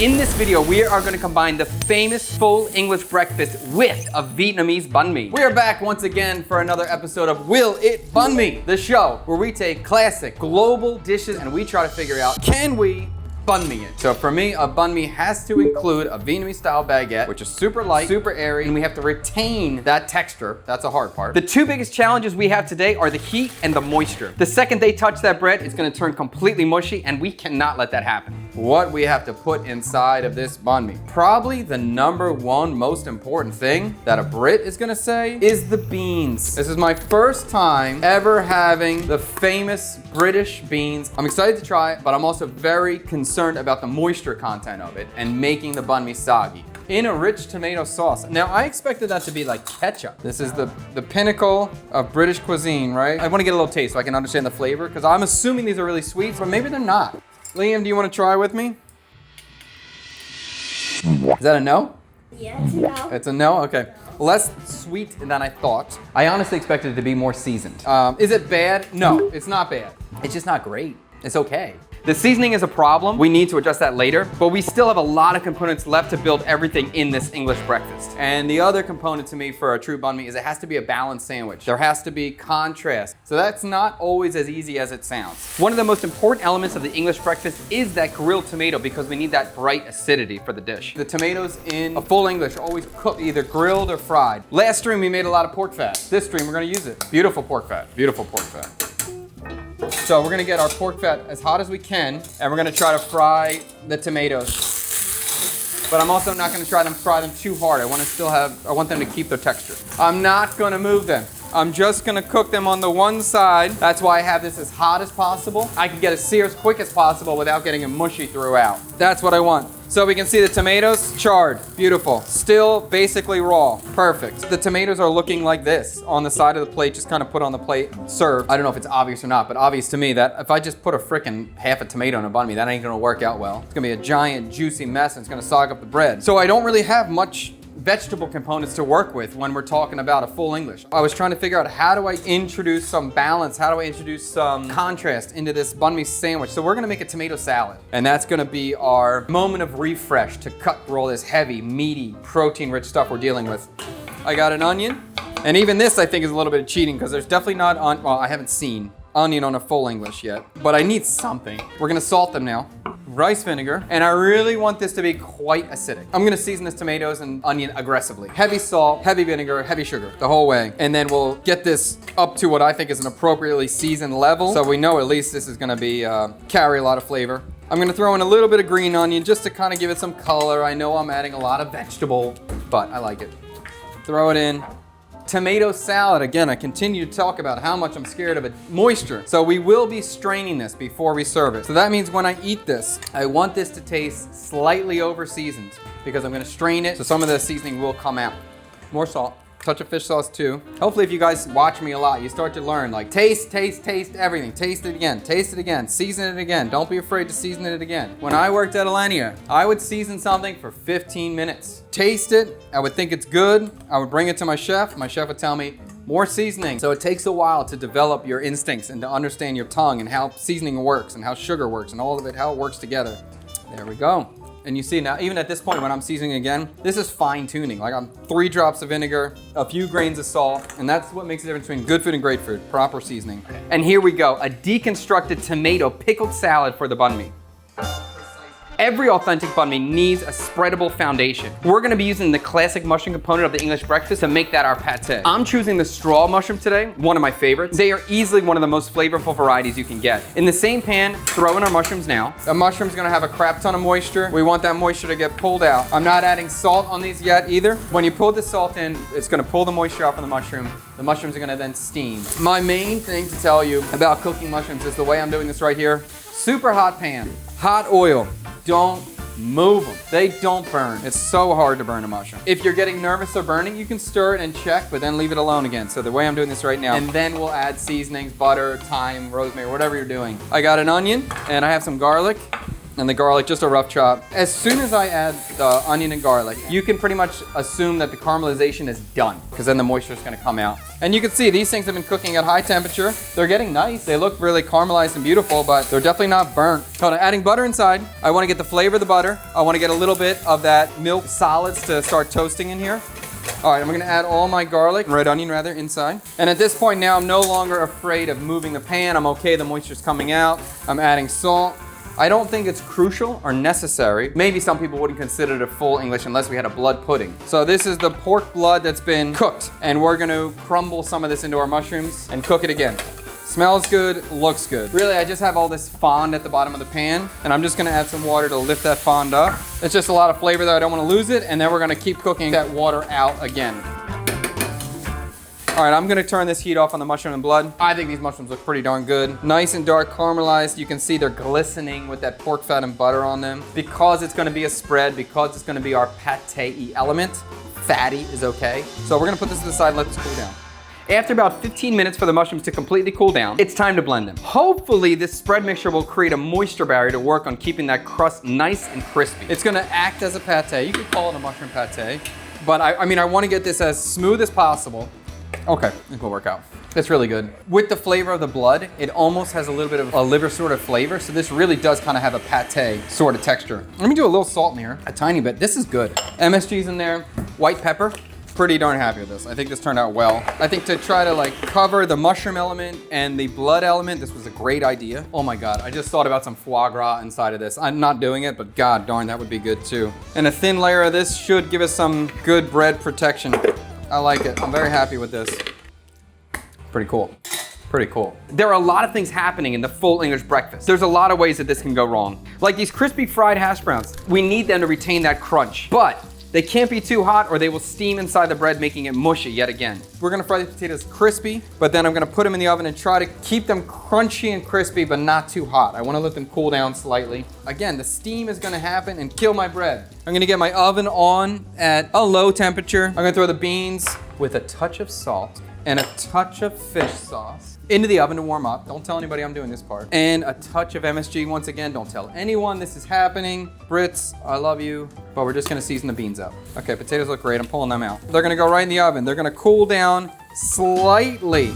In this video, we are going to combine the famous full English breakfast with a Vietnamese banh mi. We are back once again for another episode of Will It Banh Mi, the show where we take classic global dishes and we try to figure out, can we banh mi it? So for me, a banh mi has to include a Vietnamese style baguette, which is super light, super airy, and we have to retain that texture. That's a hard part. The two biggest challenges we have today are the heat and the moisture. The second they touch that bread, it's gonna turn completely mushy, and we cannot let that happen. What we have to put inside of this banh mi, probably the number one most important thing that a Brit is gonna say is the beans. This is my first time ever having the famous British beans. I'm excited to try it, but I'm also very concerned about the moisture content of it and making the banh mi soggy in a rich tomato sauce. Now, I expected that to be like ketchup. This is the pinnacle of British cuisine, right? I wanna get a little taste so I can understand the flavor, because I'm assuming these are really sweet, but maybe they're not. Liam, do you wanna try with me? Is that a no? Yeah, it's a no. It's a no? Okay. Less sweet than I thought. I honestly expected it to be more seasoned. Is it bad? No, it's not bad. It's just not great. It's okay. The seasoning is a problem. We need to adjust that later, but we still have a lot of components left to build everything in this English breakfast. And the other component to me for a true banh mi is it has to be a balanced sandwich. There has to be contrast. So that's not always as easy as it sounds. One of the most important elements of the English breakfast is that grilled tomato, because we need that bright acidity for the dish. The tomatoes in a full English are always cooked, either grilled or fried. Last stream we made a lot of pork fat. This stream we're gonna use it. Beautiful pork fat, beautiful pork fat. So we're gonna get our pork fat as hot as we can, and we're gonna try to fry the tomatoes. But I'm also not gonna fry them too hard. I want them to keep their texture. I'm not gonna move them. I'm just gonna cook them on the one side. That's why I have this as hot as possible. I can get it seared as quick as possible without getting it mushy throughout. That's what I want. So we can see the tomatoes charred, beautiful. Still basically raw, perfect. The tomatoes are looking like this on the side of the plate, just kind of put on the plate, served. I don't know if it's obvious or not, but obvious to me that if I just put a frickin' half a tomato in a banh mi, that ain't gonna work out well. It's gonna be a giant juicy mess and it's gonna sog up the bread. So I don't really have much vegetable components to work with when we're talking about a full English. I was trying to figure out, how do I introduce some balance? How do I introduce some contrast into this banh mi sandwich? So we're gonna make a tomato salad, and that's gonna be our moment of refresh to cut through all this heavy, meaty, protein-rich stuff we're dealing with. I got an onion, and even this I think is a little bit of cheating, because there's definitely not well, I haven't seen onion on a full English yet, but I need something. We're gonna salt them now. Rice vinegar, and I really want this to be quite acidic. I'm gonna season this tomatoes and onion aggressively. Heavy salt, heavy vinegar, heavy sugar, the whole way. And then we'll get this up to what I think is an appropriately seasoned level, so we know at least this is gonna be, carry a lot of flavor. I'm gonna throw in a little bit of green onion just to kind of give it some color. I know I'm adding a lot of vegetable, but I like it. Throw it in. Tomato salad. Again, I continue to talk about how much I'm scared of it. Moisture. So we will be straining this before we serve it. So that means when I eat this, I want this to taste slightly over seasoned, because I'm gonna strain it so some of the seasoning will come out. More salt. Touch of fish sauce too. Hopefully if you guys watch me a lot, you start to learn, like, taste everything. Taste it again, season it again. Don't be afraid to season it again. When I worked at Alenia, I would season something for 15 minutes. Taste it, I would think it's good. I would bring it to my chef would tell me, more seasoning. So it takes a while to develop your instincts and to understand your tongue and how seasoning works and how sugar works and all of it, how it works together. There we go. And you see now, even at this point when I'm seasoning again, this is fine tuning. Like, I'm 3 drops of vinegar, a few grains of salt, and that's what makes the difference between good food and great food, proper seasoning. And here we go, a deconstructed tomato pickled salad for the banh mi. Every authentic banh mi needs a spreadable foundation. We're gonna be using the classic mushroom component of the English breakfast to make that our pate. I'm choosing the straw mushroom today, one of my favorites. They are easily one of the most flavorful varieties you can get. In the same pan, throw in our mushrooms now. The mushroom's gonna have a crap ton of moisture. We want that moisture to get pulled out. I'm not adding salt on these yet either. When you pull the salt in, it's gonna pull the moisture off of the mushroom. The mushrooms are gonna then steam. My main thing to tell you about cooking mushrooms is the way I'm doing this right here. Super hot pan, hot oil. Don't move them. They don't burn. It's so hard to burn a mushroom. If you're getting nervous or burning, you can stir it and check, but then leave it alone again. So the way I'm doing this right now, and then we'll add seasonings, butter, thyme, rosemary, whatever you're doing. I got an onion and I have some garlic. And the garlic, just a rough chop. As soon as I add the onion and garlic, you can pretty much assume that the caramelization is done, because then the moisture is gonna come out. And you can see these things have been cooking at high temperature. They're getting nice. They look really caramelized and beautiful, but they're definitely not burnt. So I'm adding butter inside. I wanna get the flavor of the butter. I wanna get a little bit of that milk solids to start toasting in here. All right, I'm gonna add all my garlic, red onion rather, inside. And at this point now, I'm no longer afraid of moving the pan. I'm okay, the moisture's coming out. I'm adding salt. I don't think it's crucial or necessary. Maybe some people wouldn't consider it a full English unless we had a blood pudding. So this is the pork blood that's been cooked, and we're gonna crumble some of this into our mushrooms and cook it again. Smells good, looks good. Really, I just have all this fond at the bottom of the pan, and I'm just gonna add some water to lift that fond up. It's just a lot of flavor though, I don't wanna lose it, and then we're gonna keep cooking that water out again. All right, I'm gonna turn this heat off on the mushroom and blood. I think these mushrooms look pretty darn good. Nice and dark caramelized. You can see they're glistening with that pork fat and butter on them. Because it's gonna be a spread, because it's gonna be our pate-y element, fatty is okay. So we're gonna put this to the side and let this cool down. After about 15 minutes for the mushrooms to completely cool down, it's time to blend them. Hopefully this spread mixture will create a moisture barrier to work on keeping that crust nice and crispy. It's gonna act as a pate. You could call it a mushroom pate, but I mean, I wanna get this as smooth as possible. Okay, it will work out. It's really good. With the flavor of the blood, it almost has a little bit of a liver sort of flavor, so this really does kind of have a pate sort of texture. Let me do a little salt in here, a tiny bit. This is good. MSG's in there, white pepper. Pretty darn happy with this. I think this turned out well. I think to try to like cover the mushroom element and the blood element, this was a great idea. Oh my God, I just thought about some foie gras inside of this. I'm not doing it, but God darn, that would be good too. And a thin layer of this should give us some good bread protection. I like it. I'm very happy with this. Pretty cool. Pretty cool. There are a lot of things happening in the full English breakfast. There's a lot of ways that this can go wrong. Like these crispy fried hash browns. We need them to retain that crunch, but they can't be too hot or they will steam inside the bread, making it mushy yet again. We're gonna fry the potatoes crispy, but then I'm gonna put them in the oven and try to keep them crunchy and crispy, but not too hot. I wanna let them cool down slightly. Again, the steam is gonna happen and kill my bread. I'm gonna get my oven on at a low temperature. I'm gonna throw the beans with a touch of salt and a touch of fish sauce into the oven to warm up. Don't tell anybody I'm doing this part. And a touch of MSG once again. Don't tell anyone this is happening. Brits, I love you, but we're just gonna season the beans up. Okay, potatoes look great. I'm pulling them out. They're gonna go right in the oven. They're gonna cool down slightly.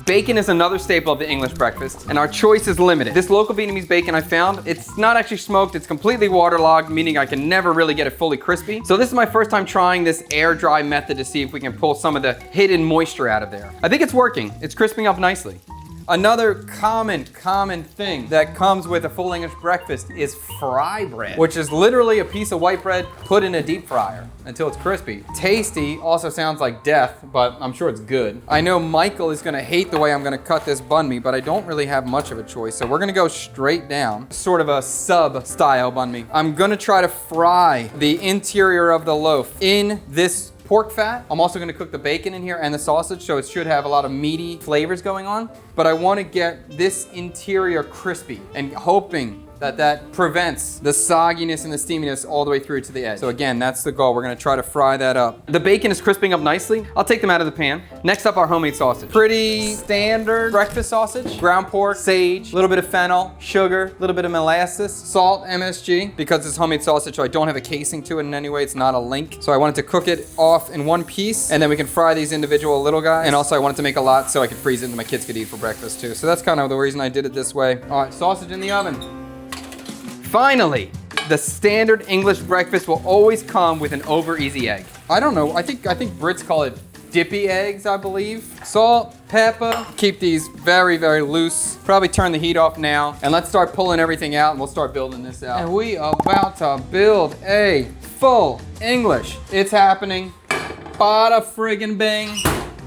Bacon is another staple of the English breakfast, and our choice is limited. This local Vietnamese bacon I found, it's not actually smoked, it's completely waterlogged, meaning I can never really get it fully crispy. So this is my first time trying this air dry method to see if we can pull some of the hidden moisture out of there. I think it's working. It's crisping up nicely. Another common thing that comes with a full English breakfast is fry bread, which is literally a piece of white bread put in a deep fryer until it's crispy. Tasty also sounds like death, but I'm sure it's good. I know Michael is gonna hate the way I'm gonna cut this banh mi, but I don't really have much of a choice, so we're gonna go straight down, sort of a sub-style banh mi. I'm gonna try to fry the interior of the loaf in this pork fat. I'm also gonna cook the bacon in here and the sausage, so it should have a lot of meaty flavors going on. But I wanna get this interior crispy and hoping that prevents the sogginess and the steaminess all the way through to the edge. So again, that's the goal. We're gonna try to fry that up. The bacon is crisping up nicely. I'll take them out of the pan. Next up, our homemade sausage. Pretty standard breakfast sausage. Ground pork, sage, a little bit of fennel, sugar, a little bit of molasses, salt, MSG. Because it's homemade sausage, so I don't have a casing to it in any way. It's not a link. So I wanted to cook it off in one piece, and then we can fry these individual little guys. And also I wanted to make a lot so I could freeze it and my kids could eat for breakfast too. So that's kind of the reason I did it this way. All right, sausage in the oven. Finally, the standard English breakfast will always come with an over easy egg. I don't know, I think Brits call it dippy eggs, I believe. Salt, pepper, keep these very, very loose. Probably turn the heat off now, and let's start pulling everything out and we'll start building this out. And we are about to build a full English. It's happening. Bada friggin' bing.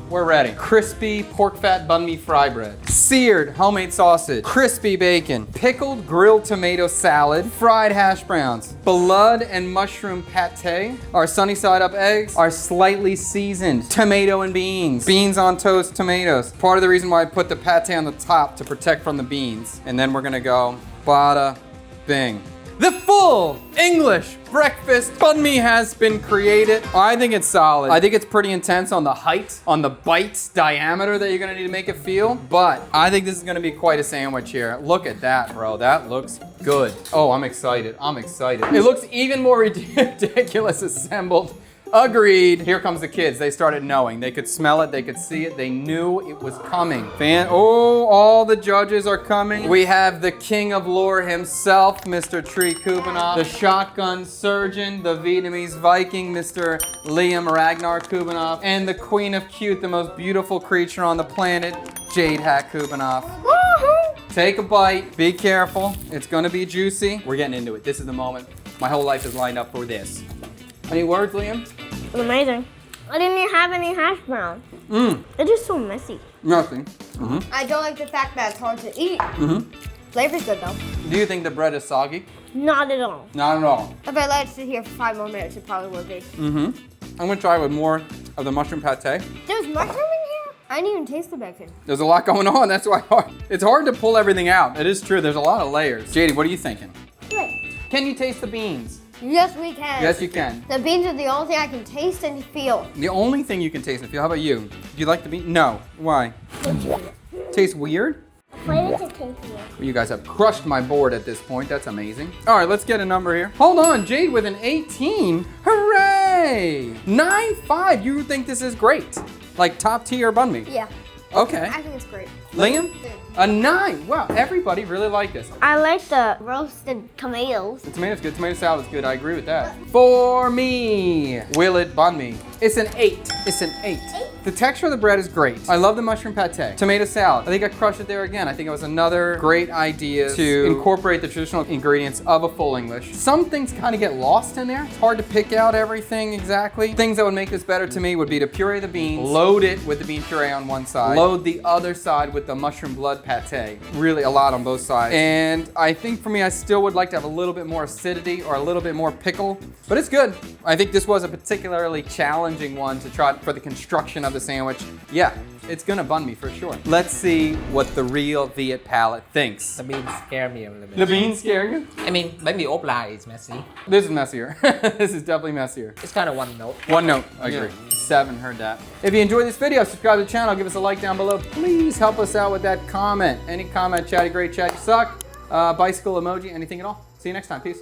We're ready. Crispy pork fat banh mi fry bread, seared homemade sausage, crispy bacon, pickled grilled tomato salad, fried hash browns, blood and mushroom pate, our sunny side up eggs, our slightly seasoned tomato and beans, beans on toast tomatoes. Part of the reason why I put the pate on the top to protect from the beans. And then we're gonna go bada bing. The full English breakfast banh mi has been created. I think it's solid. I think it's pretty intense on the height, on the bite diameter that you're gonna need to make it feel. But I think this is gonna be quite a sandwich here. Look at that, bro. That looks good. Oh, I'm excited. I'm excited. It looks even more ridiculous assembled. Agreed. Here comes the kids. They started knowing. They could smell it. They could see it. They knew it was coming. Oh, all the judges are coming. We have the king of lore himself, Mr. Tree Kubanoff, the shotgun surgeon, the Vietnamese Viking, Mr. Liam Ragnar Kubanoff, and the queen of cute, the most beautiful creature on the planet, Jade Hat Kubanoff. Take a bite. Be careful. It's gonna be juicy. We're getting into it. This is the moment. My whole life is lined up for this. Any words, Liam? It's amazing. I didn't even have any hash brown. It's just so messy. Nothing. I don't like the fact that it's hard to eat. Flavor's good though. Do you think the bread is soggy? Not at all. Not at all. If I let it sit here for 5 more minutes, it probably would be. I'm gonna try with more of the mushroom pate. There's mushroom in here? I didn't even taste the bacon. There's a lot going on. That's why it's hard to pull everything out. It is true. There's a lot of layers. JD, what are you thinking? Great. Can you taste the beans? Yes, we can. Yes, you can. The beans are the only thing I can taste and feel. The only thing you can taste and feel. How about you? Do you like the bean? No. Why? Tastes weird? Why does it taste weird? Well, you guys have crushed my board at this point. That's amazing. All right, let's get a number here. Hold on, Jade with an 18. Hooray! 9.5. You think this is great? Like top tier banh mi? Yeah. Okay. I think it's great. Liam? A 9. Wow, everybody really liked this. I like the roasted tomatoes. The tomato's good. Tomato salad's good. I agree with that. For me, will it banh mi? It's an 8. It's an 8. The texture of the bread is great. I love the mushroom pate. Tomato salad. I think I crushed it there again. I think it was another great idea to incorporate the traditional ingredients of a full English. Some things kind of get lost in there. It's hard to pick out everything exactly. Things that would make this better to me would be to puree the beans, load it with the bean puree on one side, load the other side with the mushroom blood pate. Really a lot on both sides. And I think for me, I still would like to have a little bit more acidity or a little bit more pickle, but it's good. I think this was a particularly challenging one to try for the construction of the sandwich. Yeah, it's gonna banh mi for sure. Let's see what the real Viet palate thinks. The beans scare me a little bit. The beans scare you? I mean, bánh mì offline is messy. This is messier. This is definitely messier. It's kind of one note. One note, I agree. 7 heard that. If you enjoyed this video, subscribe to the channel, give us a like down below. Please help us out with that comment. Any comment, chatty, great chat, you suck. Bicycle emoji, anything at all. See you next time, peace.